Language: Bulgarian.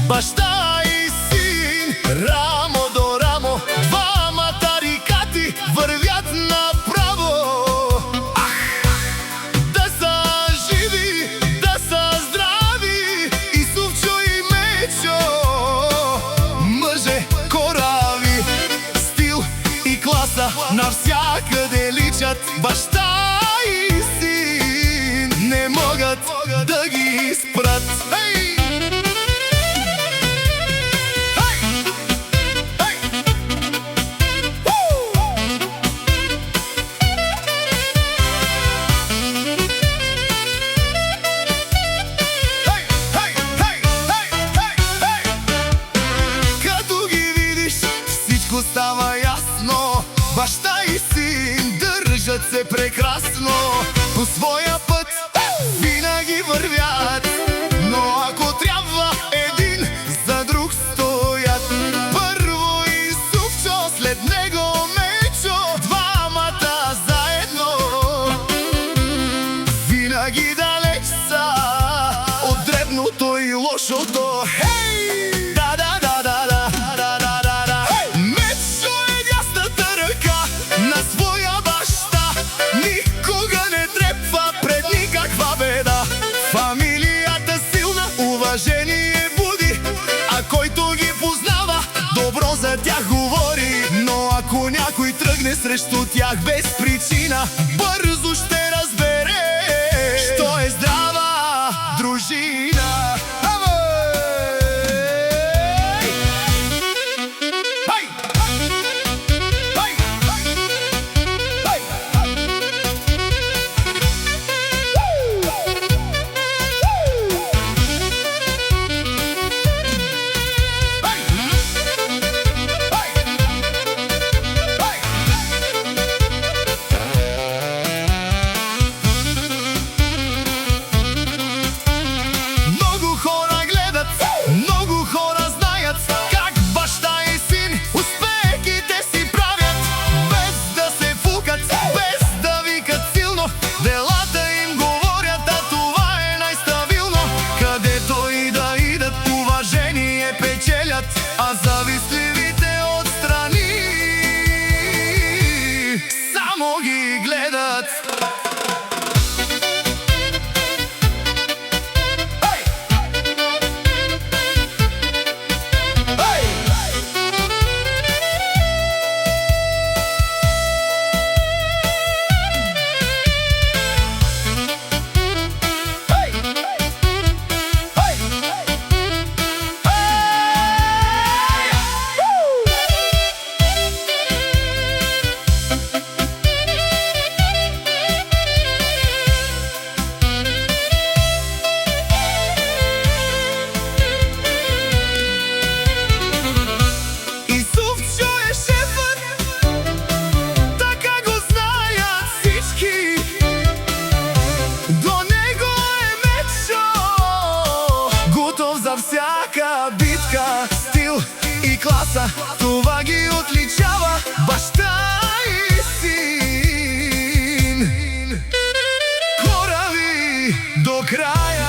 баща и син, рамо до рамо, двамата рикати вървят направо. Да са живи, да са здрави, Исувчо и Мечо, мъже корави, стил и класа навсякъде личат. Баща и син не могат да ги спрат. Става ясно, баща и син държат се прекрасно. По своя път винаги вървят, но ако трябва един за друг стоят. Първо Исувчо, след него Мечо, двамата заедно винаги далеч са от дребното и лошото. Фамилията силна, уважение буди, а който ги познава, добро за тях говори. Но ако някой тръгне срещу тях без причина, бързо ще разбере, що е здрава дружина. А завистливите отстрани само ги гледат. За всяка битка, стил и класа, това ги отличава баща и син. Корави до края.